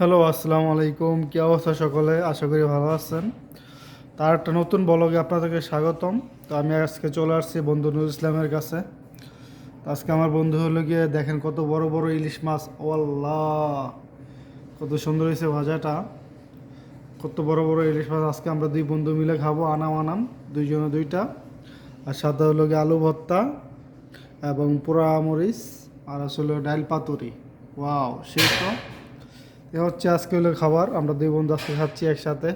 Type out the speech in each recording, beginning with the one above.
Hello, আসসালামু আলাইকুম। কি অবস্থা সকলে? আশা করি ভালো আছেন। তার একটা নতুন ব্লগে আপনাদেরকে স্বাগতম। তো আমি আজকে চলে আসছি বন্ধু নুরুল ইসলামের কাছে। তো আজকে আমার বন্ধু হলো গিয়ে দেখেন কত বড় বড় ইলিশ মাছ। ও আল্লাহ, কত সুন্দর হয়েছে ভাজাটা। কত বড় বড় ইলিশ মাছ আজকে আমরা দুই বন্ধু মিলে খাবো। আনাম আনাম, দুইজনে দুইটা। আর সাথে হলো গিয়ে আলু ভর্তা এবং পোড়া মরিচ, আর আসলে ডাইল পাতুরি। ওয়াও, সেই তো। এ হচ্ছে আজকে হলো খাবার, আমরা দুই বন্ধু আজকে খাচ্ছি একসাথে।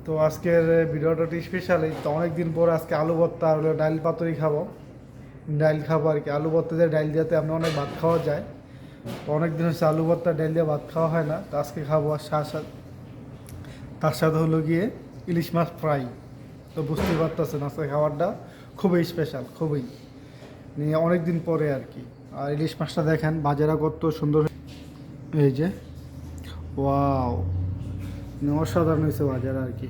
তো আজকের ভিডিওটা একটু স্পেশালি, তো অনেকদিন পর আজকে আলু ভর্তা হলো ডাইল পাতুরি খাবো। ডাইল খাবো আর কি, আলু ভর্তা দিয়ে ডাইল দিয়েতে আমরা অনেক ভাত খাওয়া যায়। তো অনেকদিন হচ্ছে আলু ভর্তা ডাইল দিয়ে ভাত খাওয়া হয় না, তো আজকে খাবো। আর তার সাথে হলো গিয়ে ইলিশ মাছ ফ্রাই। তো বুঝতেই পারতেছেন আজকে খাবারটা খুবই স্পেশাল, খুবই নিয়ে অনেকদিন পরে আর কি। আর ইলিশ মাছটা দেখেন বাজারা কত সুন্দর, এই যে ওয়াও, অসাধারণ হয়েছে বাজার আর কি।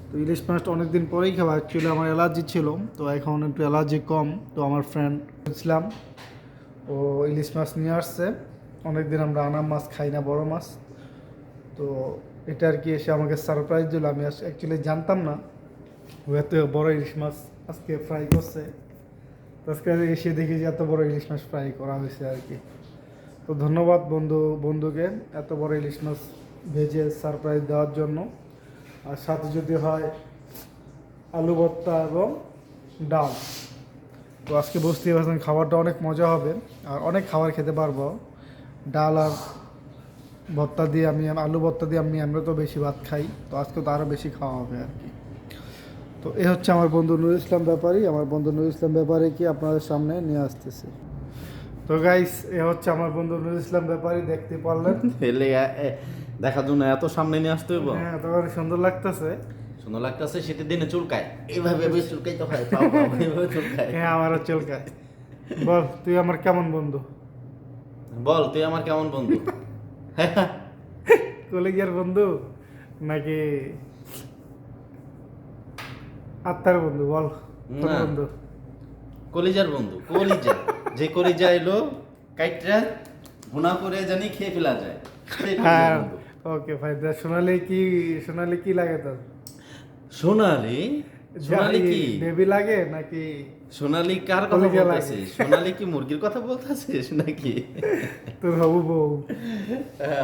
তো ইলিশ মাছটা অনেকদিন পরেই খাবো। অ্যাকচুয়ালি আমার অ্যালার্জি ছিল, তো এখন একটু অ্যালার্জি কম। তো আমার ফ্রেন্ড ইসলাম ও ইলিশ মাছ নিয়ে আসছে। অনেকদিন আমরা আনাম মাছ খাই না, বড় মাছ। তো এটা আর কি এসে আমাকে সারপ্রাইজ দিল। আমি অ্যাকচুয়ালি জানতাম না ও এত বড় ইলিশ মাছ আজকে ফ্রাই করছে। তো আজকে এসে দেখি যে এত বড় ইলিশ মাছ ফ্রাই করা হয়েছে আর কি। তো ধন্যবাদ বন্ধুকে এত বড় ইলিশ মাছ ভেজে সারপ্রাইজ দেওয়ার জন্য। আর সাথে যদি হয় আলু ভর্তা এবং ডাল। তো আজকে বুঝতেই পারছেন খাবারটা অনেক মজা হবে, আর অনেক খাবার খেতে পারবো। ডাল আর ভর্তা দিয়ে আলু ভর্তা দিয়ে আমরা তো বেশি ভাত খাই, তো আজকে তো আরও বেশি খাওয়া হবে আর কি। তো এ হচ্ছে আমার বন্ধু নুরুল ইসলাম ব্যাপারী। আমার বন্ধু নুরুল ইসলাম ব্যাপারী কি আপনাদের সামনে নিয়ে আসতেছে। তো গাইস, এ হচ্ছে আমার বন্ধু নুরুল ইসলাম ব্যাপারী, দেখতে পারলেন। দেখার জন্য এত সামনে নিয়ে আসতে হইব। হ্যাঁ, তোমার সুন্দর লাগতেছে। সুন্দর লাগতেছে, শীতের দিনে চুলকায় এইভাবে চুলকাই তো হয়, পাও পাও এইভাবে চুলকায়। হ্যাঁ, আমারও চুলকায়। বল, তুই আমার কেমন বন্ধু? বল তুই আমার কেমন বন্ধু? কলিগের বন্ধু নাকি আত্মার বন্ধু? বল কোন না, বন্ধু? কলিজার বন্ধু। কলিজা, যে কলিজা এলো কাইটরা ভুনা করে জানি খেয়ে ফেলা যায়, সেই কলিজার হ্যাঁ, বন্ধু। ওকে ভাই। সোনালি কি লাগে তোর? সোনালি? সোনালি কি বেবি লাগে নাকি? সোনালি কার কথা কলিজা লাগে। বলতেছিস? সোনালি কি মুরগির কথা বলতেছিস নাকি? তোর হবু বউ।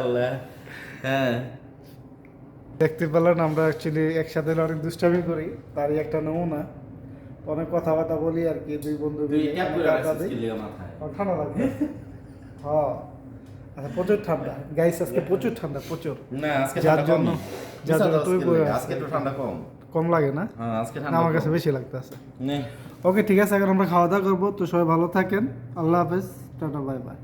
আল্লাহ, হ্যাঁ। দেখতে পেলেন আমরা অ্যাকচুয়ালি একসাথে অনেক দুষ্টামি করি, তারই একটা নমুনা। অনেক কথাবার্তা বলি আর কি, দুই বন্ধু তুই মিলে ক্যাপ অনেক করে আড্ডা রাখছিস দিই। কি লিগা মাথায়? আমার ঠান্ডা লাগবে। হ্যাঁ, আচ্ছা, প্রচুর ঠান্ডা গাইস, আজকে প্রচুর ঠান্ডা, প্রচুর। না, আজকে যার ঠান্ডা জন্য কম। যার জন্য তুই পরে আজকে একটু ঠান্ডা কম। কম লাগে না? হ্যাঁ, আজকে না, ঠান্ডা আমার কাছে কম। বেশি লাগতেছে। নে। ওকে, ঠিক আছে, এখন আমরা খাওয়া দাওয়া করবো। তো সবাই ভালো থাকেন। আল্লাহ হাফেজ, টাটা, বাই বাই।